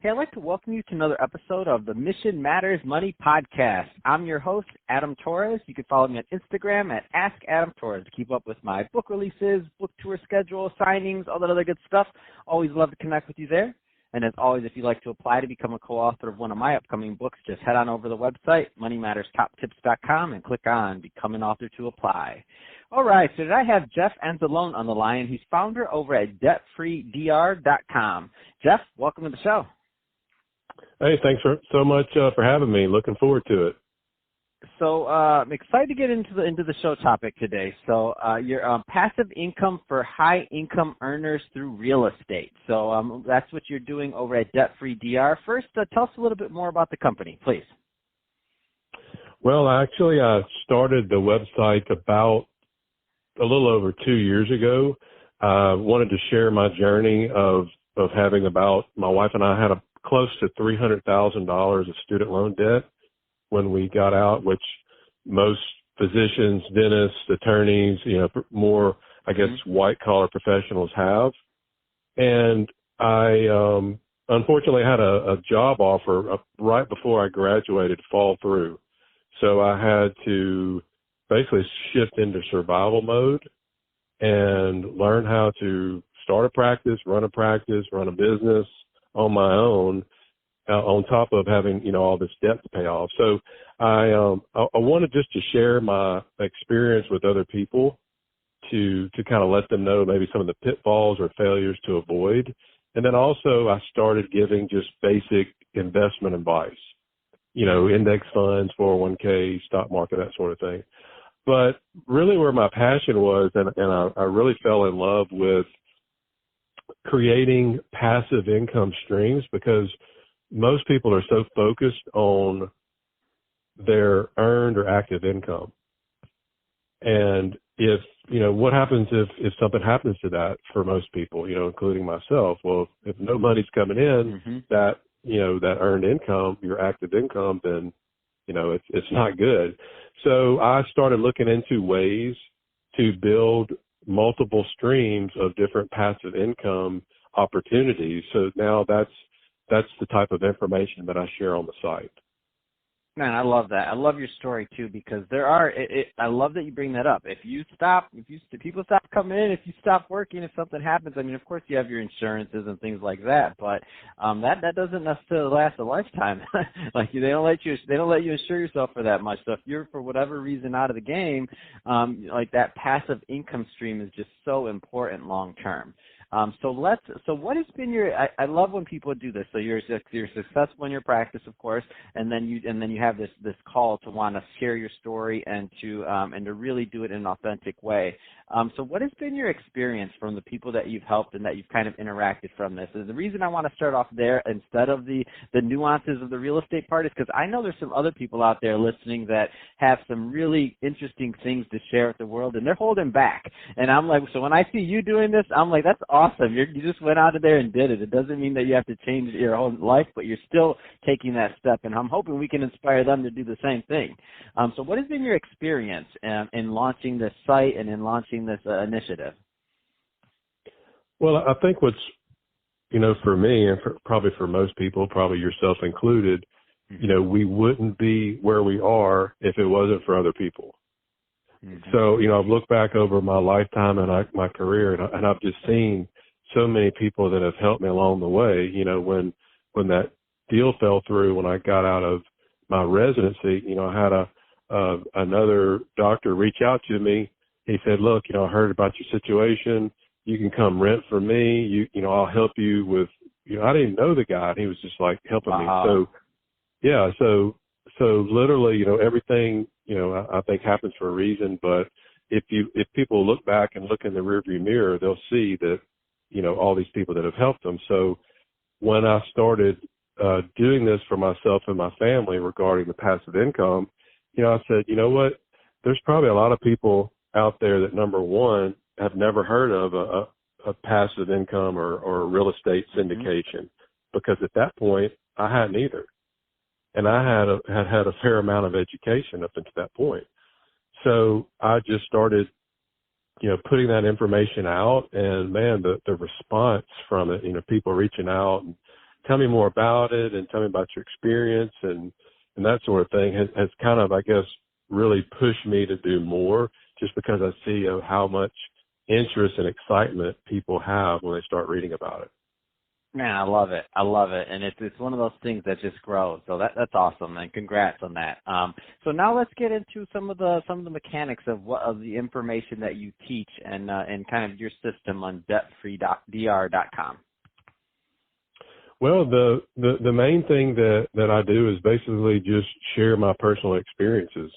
Hey, I'd like to welcome you to another episode of the Mission Matters Money podcast. I'm your host, Adam Torres. You can follow me on Instagram at AskAdamTorres to keep up with my book releases, book tour schedule, signings, all that other good stuff. Always love to connect with you there. And as always, if you'd like to apply to become a co-author of one of my upcoming books, just head on over to the website, moneymatterstoptips.com, and click on Become an Author to apply. All right, so today I have Jeff Anzalone on the line. He's founder over at DebtFreeDR.com. Jeff, welcome to the show. Hey, thanks so much for having me. Looking forward to it. So I'm excited to get into the show topic today. So your passive income for high-income earners through real estate. So that's what you're doing over at Debt Free DR. First, tell us a little bit more about the company, please. Well, actually, I started the website about a little over 2 years ago. Wanted to share my journey of having my wife and I had close to $300,000 of student loan debt when we got out, which most physicians, dentists, attorneys, more, I guess, white-collar professionals have. And I unfortunately had a job offer right before I graduated fall through. So I had to basically shift into survival mode and learn how to start a practice, run a business on my own, on top of having, all this debt to pay off. So I wanted just to share my experience with other people to kind of let them know maybe some of the pitfalls or failures to avoid. And then also I started giving just basic investment advice, index funds, 401k, stock market, that sort of thing. But really where my passion was, and I really fell in love with creating passive income streams, because most people are so focused on their earned or active income. And if, what happens if something happens to that for most people, including myself? Well, if no money's coming in, that earned income, your active income, then, it's not good. So I started looking into ways to build multiple streams of different passive income opportunities. So now that's the type of information that I share on the site. Man, I love that. I love your story too, because I love that you bring that up. If people stop coming in, if you stop working, if something happens, of course you have your insurances and things like that, but that doesn't necessarily last a lifetime. Like they don't let you insure yourself for that much. So if you're for whatever reason out of the game, like that passive income stream is just so important long term. So what has been I love when people do this. So you're successful in your practice, of course, and then you have this call to want to share your story and to really do it in an authentic way. So what has been your experience from the people that you've helped and that you've kind of interacted from this? And the reason I want to start off there instead of the nuances of the real estate part is because I know there's some other people out there listening that have some really interesting things to share with the world, and they're holding back. And I'm like, so when I see you doing this, I'm like, that's awesome. You just went out there and did it. It doesn't mean that you have to change your whole life, but you're still taking that step, and I'm hoping we can inspire them to do the same thing. So what has been your experience in launching this site and in launching this initiative? Well, I think what's, for me and probably for most people, probably yourself included, we wouldn't be where we are if it wasn't for other people. So, I've looked back over my lifetime and my career, and I've just seen so many people that have helped me along the way. When that deal fell through, when I got out of my residency, I had another doctor reach out to me. He said, look, I heard about your situation. You can come rent for me. I'll help you with, I didn't even know the guy, and he was just like helping me. So, yeah, so literally, everything, I think happens for a reason. But if people look back and look in the rearview mirror, they'll see that, all these people that have helped them. So when I started doing this for myself and my family regarding the passive income, I said, you know what, there's probably a lot of people out there that, number one, have never heard of a passive income or real estate syndication, because at that point I hadn't either. And I had a fair amount of education up until that point. So I just started, putting that information out, and man, the response from it, people reaching out and, tell me more about it and tell me about your experience and that sort of thing has kind of, I guess, really pushed me to do more just because I see how much interest and excitement people have when they start reading about it. Man, I love it. And it's one of those things that just grows. So that's awesome, and congrats on that. So now let's get into some of the mechanics of the information that you teach and kind of your system on debtfreedr.com. Well, the main thing that I do is basically just share my personal experiences.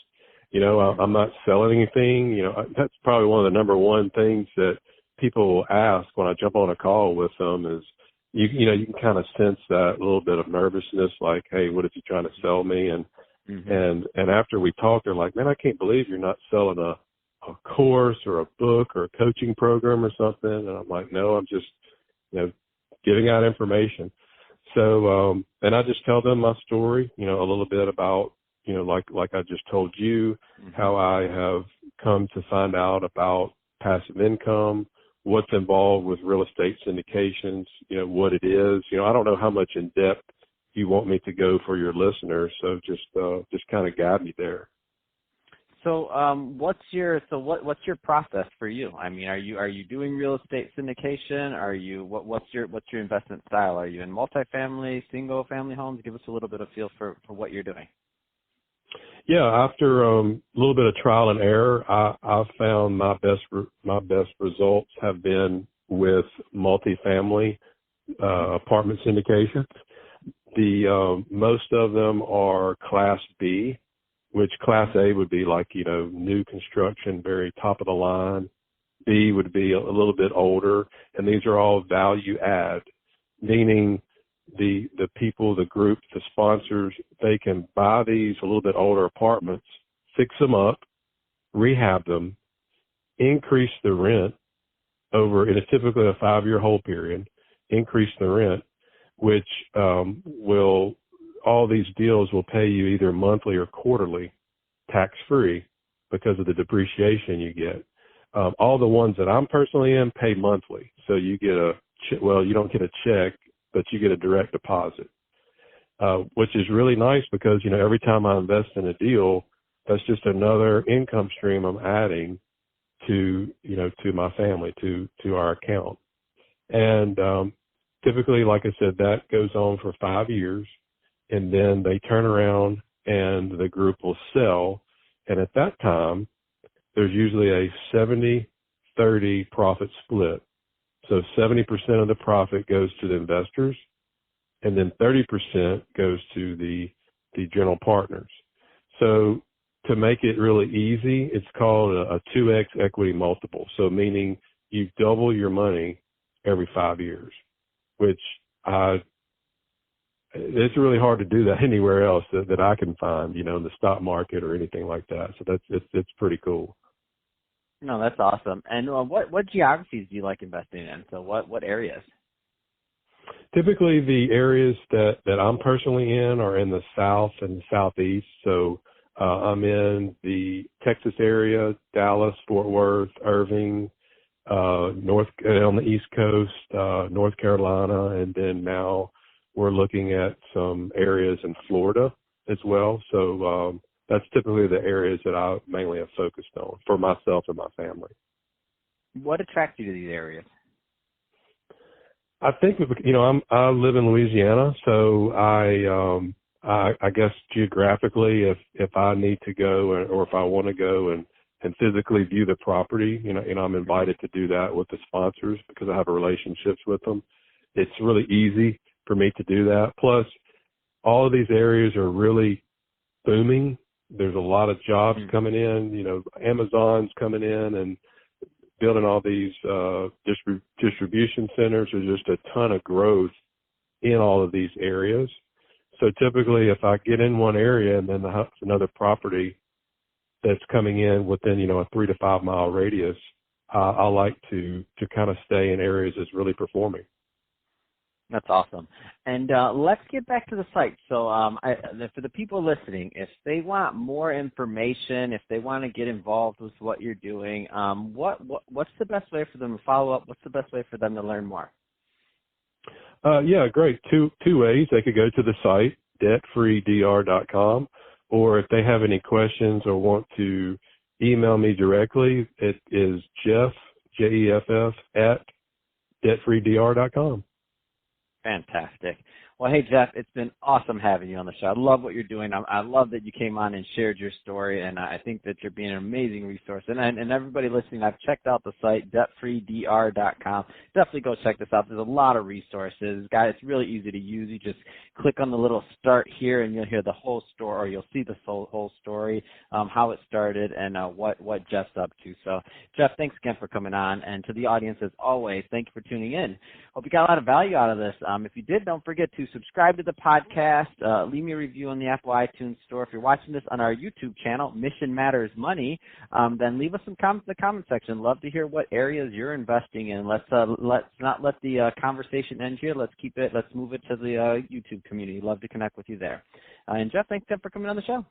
I'm not selling anything. That's probably one of the number one things that people will ask when I jump on a call with them is, you can kind of sense that little bit of nervousness, like, hey, what is he trying to sell me? And after we talk, they're like, man, I can't believe you're not selling a course or a book or a coaching program or something. And I'm like, no, I'm just, giving out information. So, and I just tell them my story, a little bit about, like I just told you, how I have come to find out about passive income, what's involved with real estate syndications, what it is. I don't know how much in depth you want me to go for your listeners, so just kind of guide me there. So, what's your process for you? I mean, are you doing real estate syndication? What's your investment style? Are you in multifamily, single family homes? Give us a little bit of feel for what you're doing. Yeah, after a little bit of trial and error, I've found my best results have been with multifamily apartment syndications. The most of them are Class B, which Class A would be like new construction, very top of the line. B would be a little bit older, and these are all value add, meaning the people, the group, the sponsors, they can buy these a little bit older apartments, fix them up, rehab them, increase the rent over, and it's typically a 5-year hold period, increase the rent, which all these deals will pay you either monthly or quarterly, tax-free, because of the depreciation you get. All the ones that I'm personally in pay monthly, so you get you don't get a check, but you get a direct deposit, which is really nice because, every time I invest in a deal, that's just another income stream I'm adding to my family, to our account. And typically, like I said, that goes on for 5 years, and then they turn around and the group will sell. And at that time, there's usually a 70-30 profit split. So 70% of the profit goes to the investors, and then 30% goes to the general partners. So to make it really easy, it's called a 2x equity multiple. So meaning you double your money every 5 years, which it's really hard to do that anywhere else that I can find, in the stock market or anything like that. So it's pretty cool. No, that's awesome. And what geographies do you like investing in? So what areas? Typically, the areas that I'm personally in are in the South and the Southeast. So I'm in the Texas area, Dallas, Fort Worth, Irving, on the East Coast, North Carolina, and then now we're looking at some areas in Florida as well. So that's typically the areas that I mainly have focused on for myself and my family. What attracts you to these areas? I think, I live in Louisiana, so I guess geographically, if I need to go or if I want to go and physically view the property, I'm invited to do that with the sponsors because I have relationships with them. It's really easy for me to do that. Plus, all of these areas are really booming. There's a lot of jobs coming in, Amazon's coming in and building all these distribution centers. There's just a ton of growth in all of these areas. So typically if I get in one area and then another property that's coming in within, a 3 to 5 mile radius, I like to kind of stay in areas that's really performing. That's awesome. And let's get back to the site. So for the people listening, if they want more information, if they want to get involved with what you're doing, what's the best way for them to follow up? What's the best way for them to learn more? Yeah, great. Two ways. They could go to the site, debtfreedr.com, or if they have any questions or want to email me directly, it is Jeff, Jeff, at debtfreedr.com. Fantastic. Well, hey, Jeff, it's been awesome having you on the show. I love what you're doing. I love that you came on and shared your story, and I think that you're being an amazing resource. And everybody listening, I've checked out the site, debtfreedr.com. Definitely go check this out. There's a lot of resources. Guys, it's really easy to use. You just click on the little start here, and you'll hear the whole story, or you'll see the whole story, how it started, and what Jeff's up to. So, Jeff, thanks again for coming on. And to the audience, as always, thank you for tuning in. Hope you got a lot of value out of this. If you did, don't forget to subscribe to the podcast. Leave me a review on the Apple iTunes Store. If you're watching this on our YouTube channel, Mission Matters Money, then leave us some comments in the comment section. Love to hear what areas you're investing in. Let's not let the conversation end here. Let's keep it. Let's move it to the YouTube community. Love to connect with you there. And Jeff, thanks again for coming on the show.